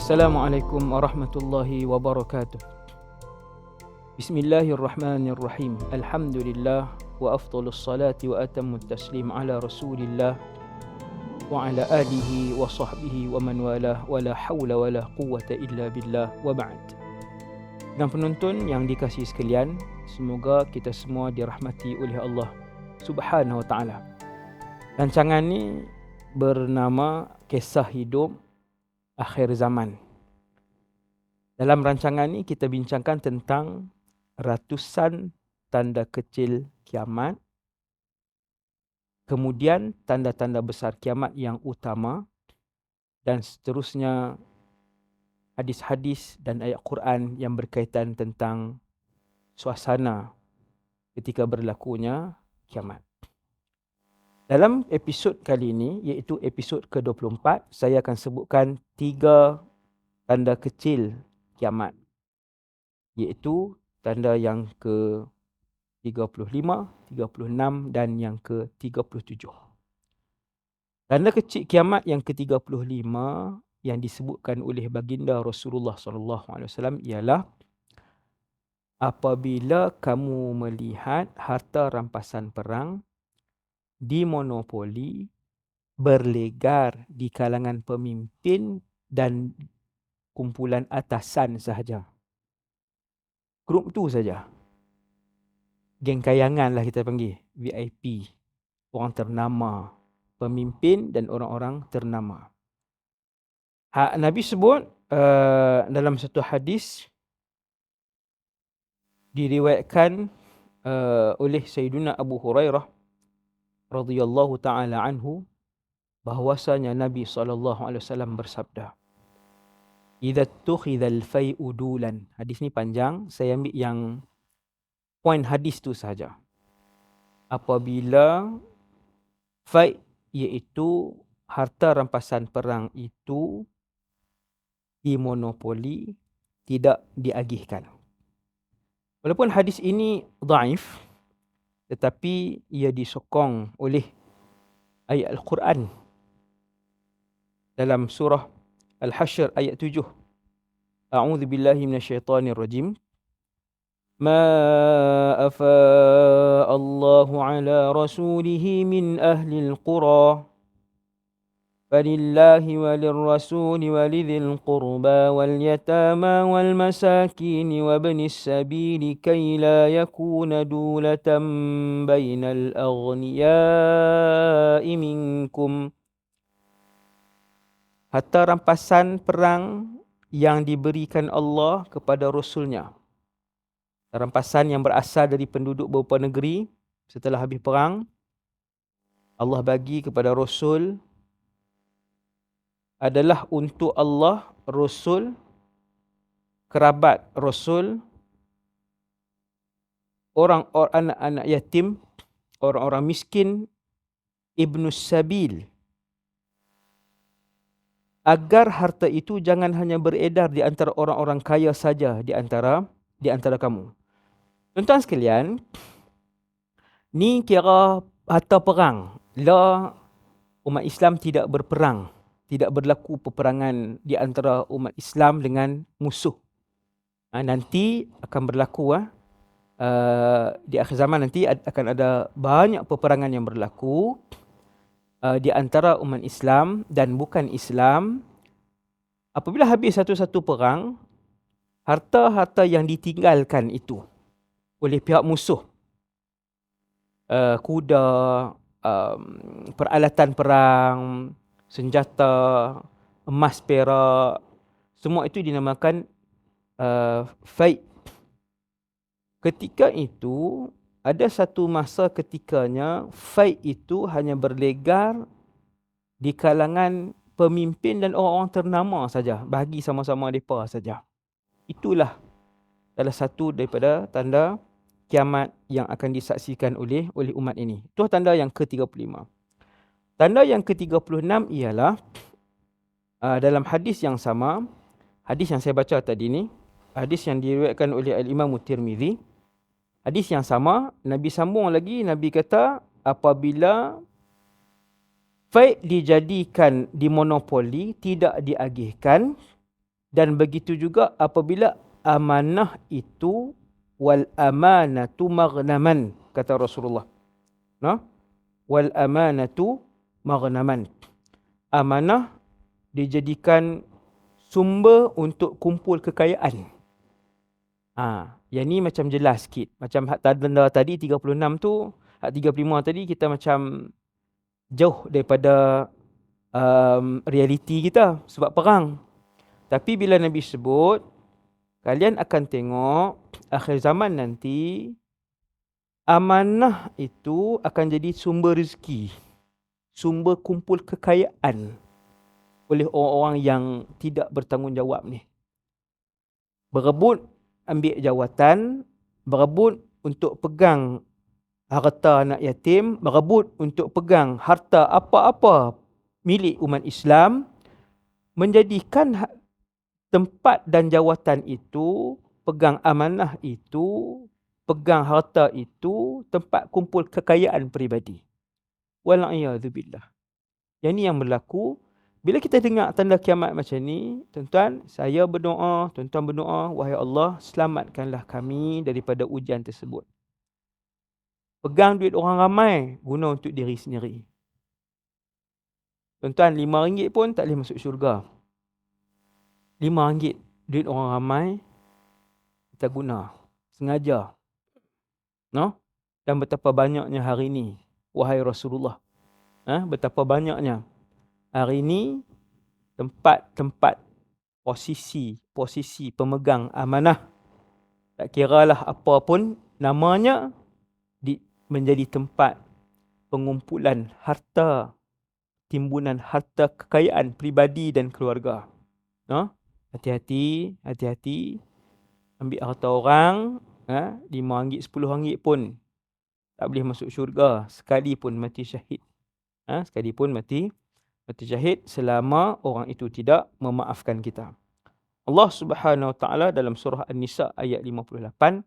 Assalamualaikum warahmatullahi wabarakatuh. Bismillahirrahmanirrahim. Alhamdulillah wa afdalus salati wa atammut taslim ala Rasulillah wa ala alihi wa sahbihi wa man walah wa la hawla wa la quwwata illa billah wa ba'd. Dan penonton yang dikasihi sekalian, semoga kita semua dirahmati oleh Allah Subhanahu wa taala. Rancangan ni bernama Kisah Hidup Akhir Zaman. Dalam rancangan ni kita bincangkan tentang ratusan tanda kecil kiamat, kemudian tanda-tanda besar kiamat yang utama, dan seterusnya hadis-hadis dan ayat Quran yang berkaitan tentang suasana ketika berlakunya kiamat. Dalam episod kali ini, iaitu episod ke-24, saya akan sebutkan 3 tanda kecil kiamat, iaitu tanda yang ke-35, 36 dan yang ke-37. Tanda kecil kiamat yang ke-35 yang disebutkan oleh baginda Rasulullah SAW ialah apabila kamu melihat harta rampasan perang dimonopoli, berlegar di kalangan pemimpin dan kumpulan atasan sahaja. Grup tu saja. Geng kayangan lah kita panggil. VIP. Orang ternama. Pemimpin dan orang-orang ternama. Nabi sebut dalam satu hadis diriwayatkan oleh Sayyiduna Abu Hurairah radhiyallahu ta'ala anhu bahwasanya Nabi SAW bersabda, "Idza tukhidhal fai'u dulan." Hadis ni panjang, saya ambil yang poin hadis tu saja. Apabila fai' iaitu harta rampasan perang itu dimonopoli, tidak diagihkan. Walaupun hadis ini dhaif, tetapi ia disokong oleh ayat Al-Quran dalam surah Al-Hashr ayat 7. A'udzu billahi minasyaitonir rajim. Ma afa'a Allahu 'ala rasulihi min ahli al-qura فلله وللرسول ولذي القربى واليتامى والمساكين وابن السبيل كي لا يكون دولة بين الأغنياء منكم. Harta rampasan perang yang diberikan Allah kepada Rasulnya. Rampasan yang berasal dari penduduk beberapa negeri setelah habis perang, Allah bagi kepada Rasul adalah untuk Allah, Rasul, kerabat Rasul, anak-anak yatim, orang-orang miskin, ibnus sabil, agar harta itu jangan hanya beredar di antara orang-orang kaya saja di antara kamu. Tuan-tuan sekalian, ni kira harta perang. Umat Islam tidak berperang. Tidak berlaku peperangan di antara umat Islam dengan musuh. Nanti akan berlaku di akhir zaman nanti akan ada banyak peperangan yang berlaku di antara umat Islam dan bukan Islam. Apabila habis satu-satu perang, harta-harta yang ditinggalkan itu oleh pihak musuh, kuda, peralatan perang, senjata, emas, perak, semua itu dinamakan fai'. Ketika itu, ada satu masa ketikanya fai' itu hanya berlegar di kalangan pemimpin dan orang-orang ternama saja, bagi sama-sama mereka saja. Itulah salah satu daripada tanda kiamat yang akan disaksikan oleh umat ini. Itu tanda yang ke-35. Tanda yang ke-36 ialah dalam hadis yang sama, hadis yang saya baca tadi ni, hadis yang diriwayatkan oleh Al-Imam Tirmizi. Hadis yang sama, Nabi sambung lagi, Nabi kata apabila fai' dijadikan dimonopoli, tidak diagihkan, Dan begitu juga apabila amanah itu wal amanatu maghnaman, kata Rasulullah. Nah, wal amanatu maghnaman. Amanah dijadikan sumber untuk kumpul kekayaan. Yang ni macam jelas sikit. Macam hak tanda tadi 36 tu, hak 35 tadi kita macam jauh daripada realiti kita sebab perang. Tapi bila Nabi sebut, kalian akan tengok akhir zaman nanti amanah itu akan jadi sumber rezeki, sumber kumpul kekayaan oleh orang-orang yang tidak bertanggungjawab ni. Berebut ambil jawatan, berebut untuk pegang harta anak yatim, berebut untuk pegang harta apa-apa milik umat Islam, menjadikan tempat dan jawatan itu, pegang amanah itu, pegang harta itu, tempat kumpul kekayaan peribadi. Wal'iyadzubillah. Yang ni yang berlaku. Bila kita dengar tanda kiamat macam ni, tuan-tuan, saya berdoa, tuan-tuan berdoa, wahai Allah, selamatkanlah kami daripada ujian tersebut. Pegang duit orang ramai, guna untuk diri sendiri. Tuan-tuan, RM5 pun tak boleh masuk syurga. RM5 duit orang ramai, kita guna sengaja. No? Dan betapa banyaknya hari ini, wahai Rasulullah. Betapa banyaknya hari ini tempat-tempat posisi pemegang amanah, tak kiralah apa pun namanya, menjadi tempat pengumpulan harta, timbunan harta kekayaan pribadi dan keluarga. No? Hati-hati, ambil harta orang, RM5, RM10 pun tak boleh masuk syurga sekalipun mati syahid. Sekalipun mati syahid, selama orang itu tidak memaafkan kita. Allah Subhanahu Wa Taala dalam surah An-Nisa ayat 58,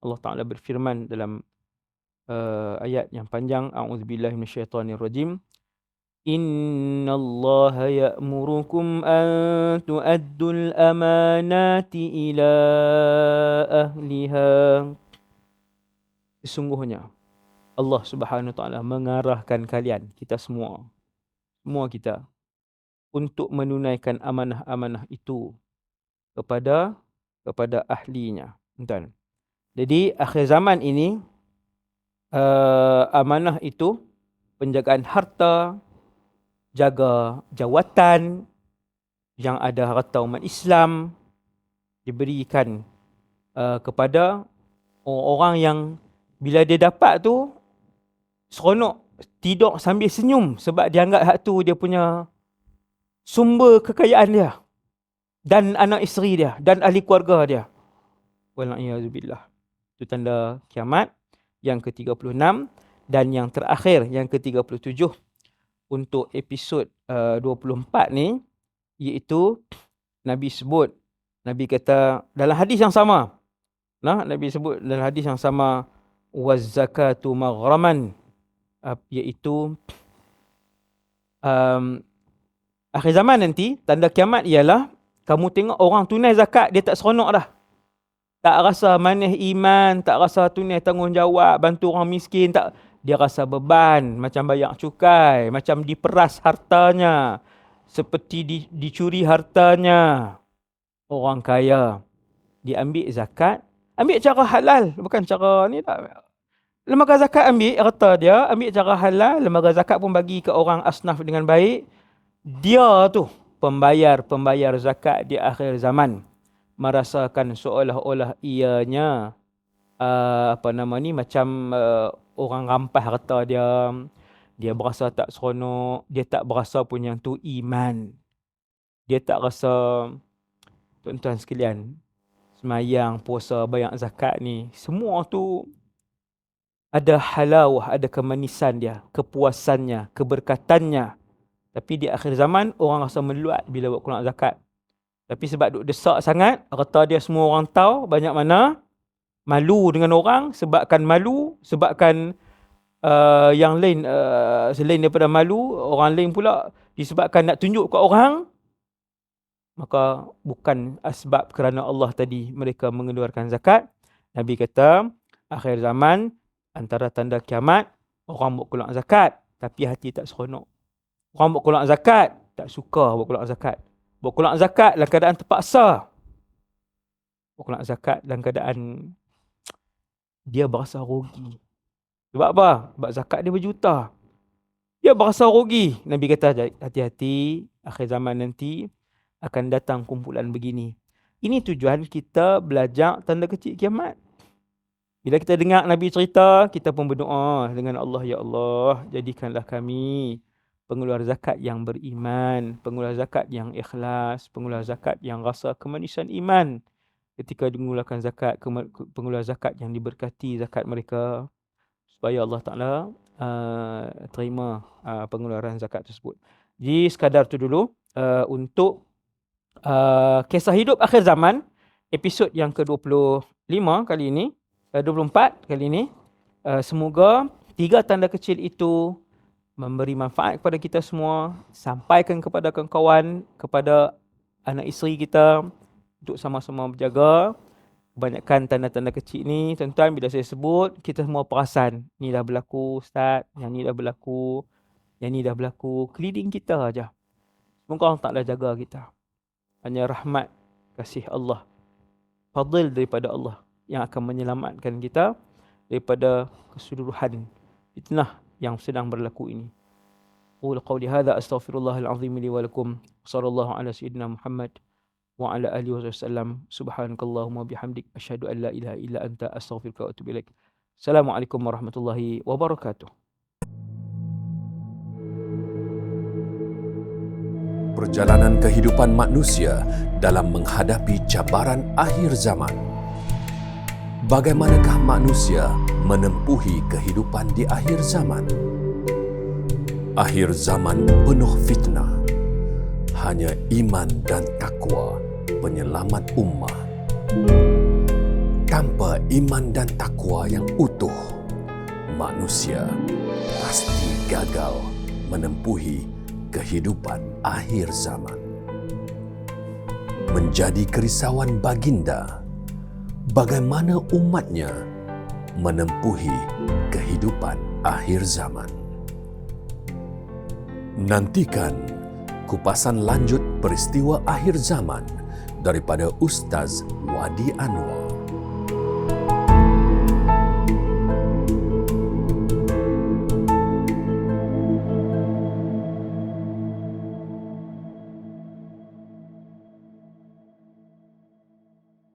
Allah Taala berfirman dalam ayat yang panjang, a'udzubillahi minasyaitonirrajim, innallaha ya'murukum an tu'addul amanati ila ahliha. Sesungguhnya Allah Subhanahu Wa Taala mengarahkan kalian, kita semua kita, untuk menunaikan amanah-amanah itu kepada ahlinya. Tuan. Jadi akhir zaman ini, amanah itu penjagaan harta, jaga jawatan yang ada harta umat Islam, diberikan kepada orang-orang yang bila dia dapat tu seronok tidur sambil senyum, sebab dia anggap hak tu dia punya sumber kekayaan dia dan anak isteri dia dan ahli keluarga dia. Wal'iyadzubillah. Itu tanda kiamat yang ke-36. Dan yang terakhir, yang ke-37 untuk episod 24 ni, iaitu Nabi sebut, Nabi kata dalam hadis yang sama, Nabi sebut dalam hadis yang sama, waz-zakatu maghraman, iaitu akhir zaman nanti, tanda kiamat ialah kamu tengok orang tunai zakat, dia tak seronok dah. Tak rasa manis iman, tak rasa tunai tanggungjawab, bantu orang miskin, tak. Dia rasa beban, macam bayar cukai, macam diperas hartanya, seperti dicuri hartanya. Orang kaya, diambil zakat, ambil cara halal, bukan cara ni tak. Lembaga zakat ambil harta dia, ambil cara halal, lembaga zakat pun bagi ke orang asnaf dengan baik. Dia tu pembayar zakat di akhir zaman merasakan seolah-olah ianya macam orang rampas harta dia. Dia berasa tak seronok, dia tak berasa pun yang tu iman. Dia tak rasa, tuan-tuan sekalian, semayang, puasa, bayar zakat ni, semua tu ada halawah, ada kemanisan dia, kepuasannya, keberkatannya. Tapi di akhir zaman, orang rasa meluat bila buat keluar zakat. Tapi sebab duk desak sangat, harta dia semua orang tahu, banyak mana, malu dengan orang, sebabkan yang lain, selain daripada malu, orang lain pula disebabkan nak tunjuk ke orang, maka bukan asbab kerana Allah tadi mereka mengeluarkan zakat. Nabi kata, akhir zaman, antara tanda kiamat, orang buat keluar zakat, tapi hati tak seronok. Orang buat keluar zakat, tak suka buat keluar zakat. Buat keluar zakat dalam keadaan terpaksa. Buat keluar zakat dalam keadaan dia berasa rugi. Sebab apa? Sebab zakat dia berjuta. Dia berasa rugi. Nabi kata, hati-hati, akhir zaman nanti akan datang kumpulan begini. Ini tujuan kita belajar tanda kecil kiamat. Bila kita dengar Nabi cerita, kita pun berdoa dengan Allah, ya Allah, jadikanlah kami pengeluar zakat yang beriman, pengeluar zakat yang ikhlas, pengeluar zakat yang rasa kemanisan iman. Ketika mengeluarkan zakat, pengeluar zakat yang diberkati zakat mereka, supaya Allah Ta'ala terima pengeluaran zakat tersebut. Jadi sekadar tu dulu untuk kisah hidup akhir zaman, episod yang ke-25 kali ini, 24 kali ini. Semoga 3 tanda kecil itu memberi manfaat kepada kita semua, sampaikan kepada kawan-kawan, kepada anak isteri kita, untuk sama-sama berjaga. Kebanyakan tanda-tanda kecil ni, tuan-tuan, bila saya sebut, kita semua perasan, ni dah berlaku Ustaz, yang ni dah berlaku, yang ni dah berlaku, keliling kita aja. Semoga Allah Ta'ala jaga kita. Hanya rahmat, kasih Allah, fadil daripada Allah yang akan menyelamatkan kita daripada keseluruhan fitnah yang sedang berlaku ini. Qul qawli hadza astaghfirullahal azim li wa lakum. Sallallahu ala sayyidina Muhammad wa ala alihi wasallam. Subhanakallahumma bihamdik asyhadu an la ilaha illa anta astaghfiruka wa atubu ilaik. Assalamualaikum warahmatullahi wabarakatuh. Perjalanan kehidupan manusia dalam menghadapi cabaran akhir zaman. Bagaimanakah manusia menempuhi kehidupan di akhir zaman? Akhir zaman penuh fitnah. Hanya iman dan takwa penyelamat ummah. Tanpa iman dan takwa yang utuh, manusia pasti gagal menempuhi kehidupan akhir zaman. Menjadi kerisauan baginda, bagaimana umatnya menempuhi kehidupan akhir zaman. Nantikan kupasan lanjut peristiwa akhir zaman daripada Ustaz Wadi Anwar.